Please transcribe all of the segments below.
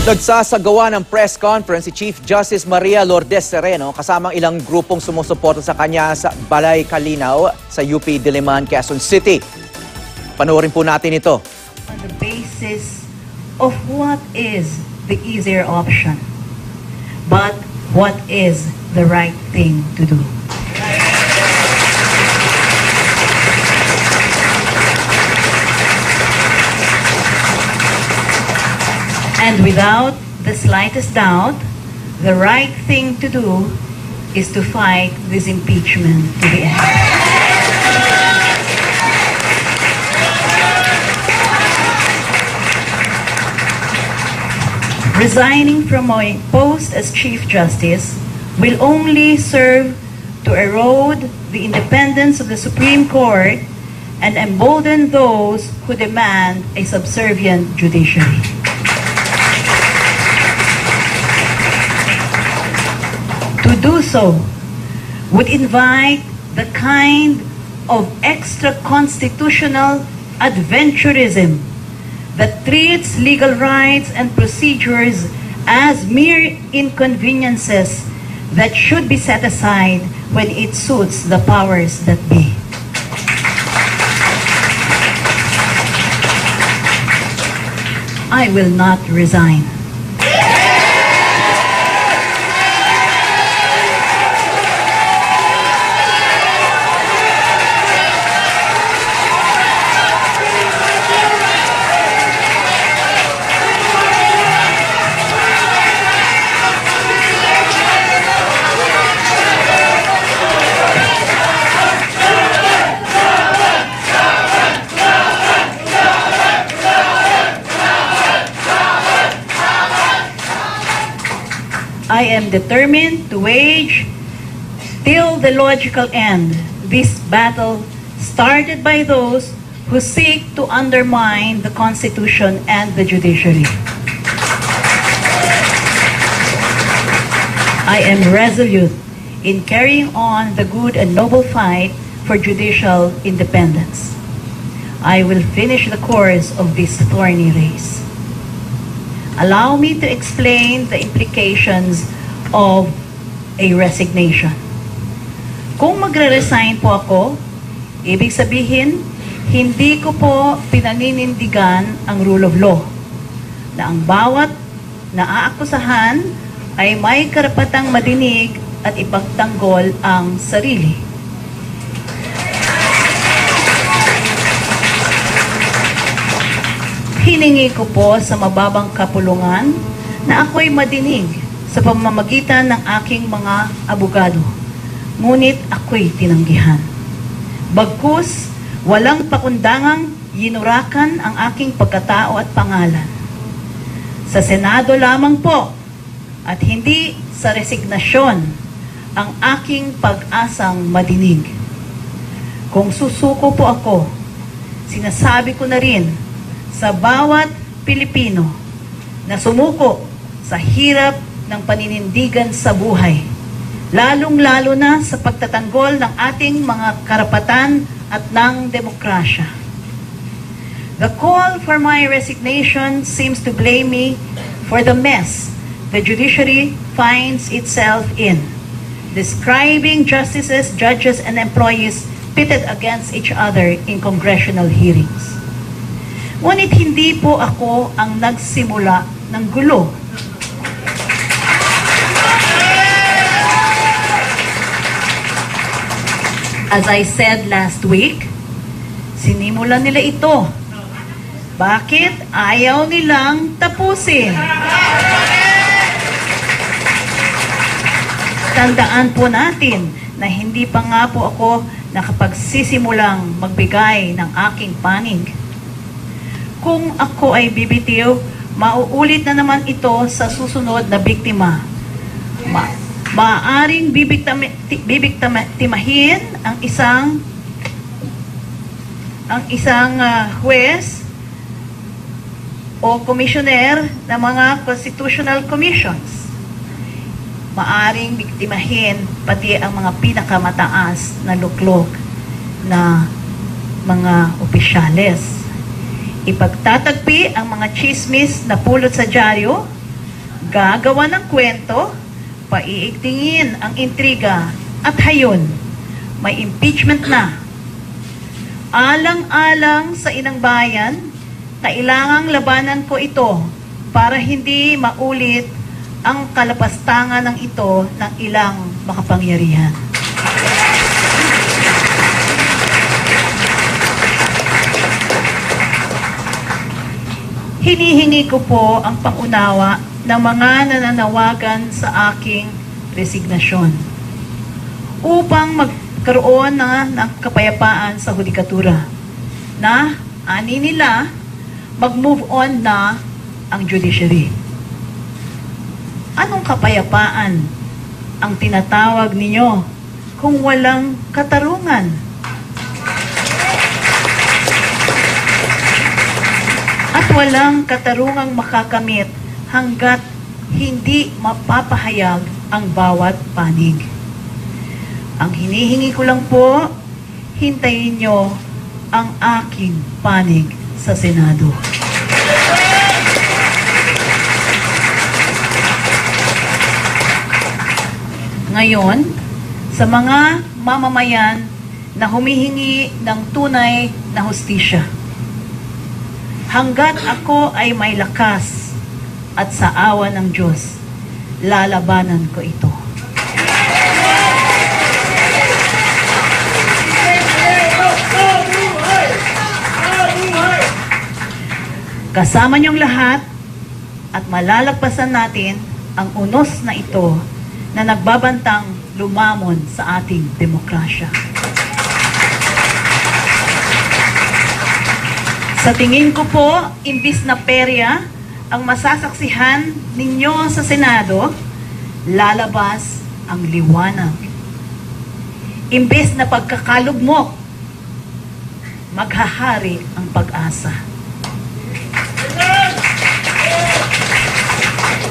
Nagsasagawa ng press conference si Chief Justice Maria Lourdes Sereno kasamang ilang grupong sumusuporta sa kanya sa Balay Calinaw sa UP Diliman, Quezon City. Panoorin po natin ito. On the basis of what is the easier option, but what is the right thing to do. And without the slightest doubt, the right thing to do is to fight this impeachment to the end. Resigning from my post as Chief Justice will only serve to erode the independence of the Supreme Court and embolden those who demand a subservient judiciary. To do so would invite the kind of extra-constitutional adventurism that treats legal rights and procedures as mere inconveniences that should be set aside when it suits the powers that be. I will not resign. I am determined to wage till the logical end this battle started by those who seek to undermine the Constitution and the judiciary. I am resolute in carrying on the good and noble fight for judicial independence. I will finish the course of this thorny race. Allow me to explain the implications of a resignation. Kung magre-resign po ako, ibig sabihin, hindi ko po pinaninindigan ang rule of law, na ang bawat naaakusahan ay may karapatang madinig at ipagtanggol ang sarili. Hiningi ko po sa mababang kapulungan na ako'y madinig sa pamamagitan ng aking mga abogado. Ngunit ako'y tinanggihan. Bagkus, walang pakundangang yinurakan ang aking pagkatao at pangalan. Sa Senado lamang po at hindi sa resignasyon ang aking pag-asang madinig. Kung susuko po ako, sinasabi ko na rin sa bawat Pilipino na sumuko sa hirap ng paninindigan sa buhay, lalong-lalo na sa pagtatanggol ng ating mga karapatan at ng demokrasya. The call for my resignation seems to blame me for the mess the judiciary finds itself in, describing justices, judges, and employees pitted against each other in congressional hearings. Ngunit hindi po ako ang nagsimula ng gulo. As I said last week, sinimulan nila ito. Bakit ayaw nilang tapusin? Tandaan po natin na hindi pa nga po ako nakapagsisimulang magbigay ng aking panig. Kung ako ay bibitiw, mauulit na naman ito sa susunod na biktima. Maaaring bibiktimahin ang isang huwes o komisyoner ng mga constitutional commissions. Maaaring biktimahin pati ang mga pinakamataas na luklok na mga opisyales. ipagtatagpi ang mga chismis na pulot sa dyaryo, gagawa ng kwento, paiigtingin ang intriga, at hayon, may impeachment na. Alang-alang sa inang bayan, kailangang labanan ko ito para hindi maulit ang kalapastangan ng ito ng ilang makapangyarihan. Hinihingi ko po ang pangunawa ng mga nananawagan sa aking resignasyon upang magkaroon ng kapayapaan sa hudikatura na ani nila mag-move on na ang judiciary. Anong kapayapaan ang tinatawag ninyo kung walang katarungan? At walang katarungang makakamit hanggat hindi mapapahayag ang bawat panig. Ang hinihingi ko lang po, hintayin nyo ang aking panig sa Senado. Ngayon, sa mga mamamayan na humihingi ng tunay na hustisya, hanggat ako ay may lakas at sa awa ng Diyos, lalabanan ko ito. Kasama niyong lahat at malalagpasan natin ang unos na ito na nagbabantang lumamon sa ating demokrasya. Sa tingin ko po, imbis na perya ang masasaksihan ninyo sa Senado, lalabas ang liwanag. Imbis na pagkakalugmok, maghahari ang pag-asa.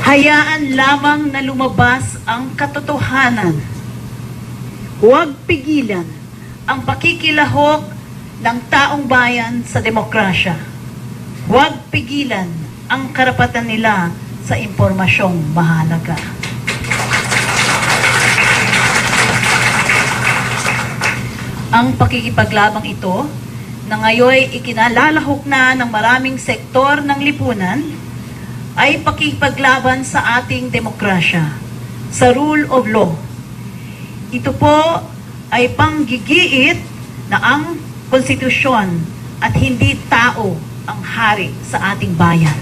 Hayaan lamang na lumabas ang katotohanan. Huwag pigilan ang pakikilahok ng taong bayan sa demokrasya. Huwag pigilan ang karapatan nila sa impormasyong mahalaga. Ang pakikipaglabang ito na ngayon ikinalalahok na ng maraming sektor ng lipunan ay pakikipaglaban sa ating demokrasya, sa rule of law. Ito po ay panggigiit na ang konstitusyon at hindi tao ang hari sa ating bayan.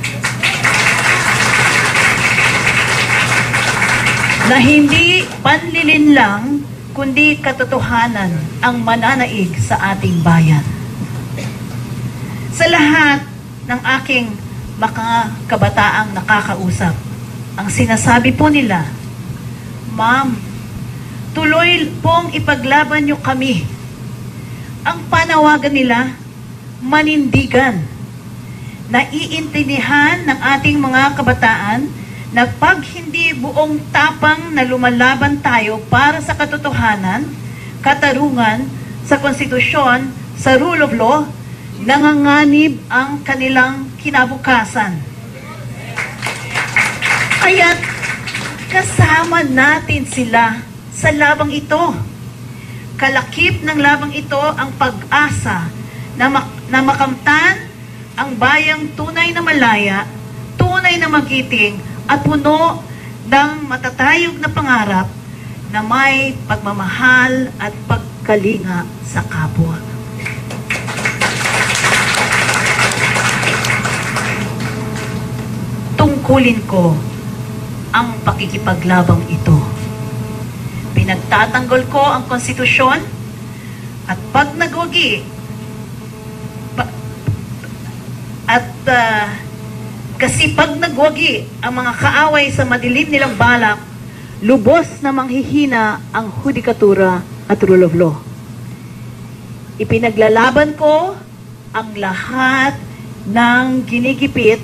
Na hindi panlilin lang, kundi katotohanan ang mananaig sa ating bayan. Sa lahat ng aking mga kabataang nakakausap, ang sinasabi po nila, Ma'am, tuloy pong ipaglaban niyo kami. Ang panawagan nila, manindigan. Naiintindihan ng ating mga kabataan na pag hindi buong tapang na lumalaban tayo para sa katotohanan, katarungan, sa konstitusyon, sa rule of law, nanganganib ang kanilang kinabukasan. Kaya't kasama natin sila sa labang ito. Kalakip ng labang ito ang pag-asa na makamtan ang bayang tunay na malaya, tunay na magiting, at puno ng matatayog na pangarap na may pagmamahal at pagkalinga sa kapwa. Tungkulin ko ang pakikipaglabang ito. Pinagtatanggol ko ang konstitusyon at pag nagwagi kasi pag nagwagi ang mga kaaway sa madilim nilang balak, lubos na manghihina ang hudikatura at rule of law. Ipinaglalaban ko ang lahat ng ginigipit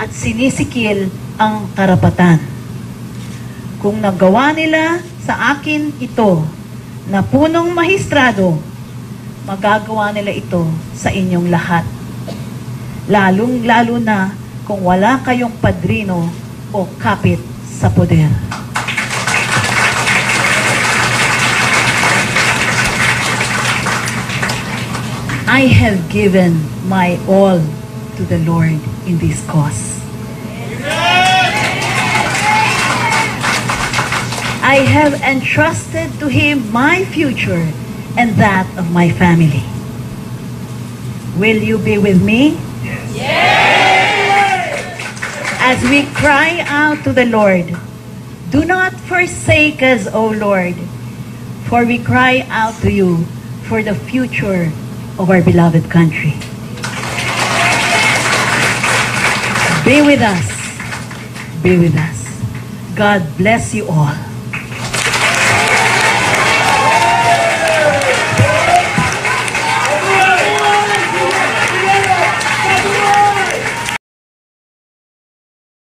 at sinisikil ang karapatan. Kung nagawa nila sa akin ito na punong mahistrado, magagawa nila ito sa inyong lahat. lalong-lalo na kung wala kayong padrino o kapit sa poder. I have given my all to the Lord in this cause. I have entrusted to Him my future and that of my family. Will you be with me? Yes. As we cry out to the Lord, do not forsake us, O Lord, for we cry out to you for the future of our beloved country. Be with us. Be with us. God bless you all.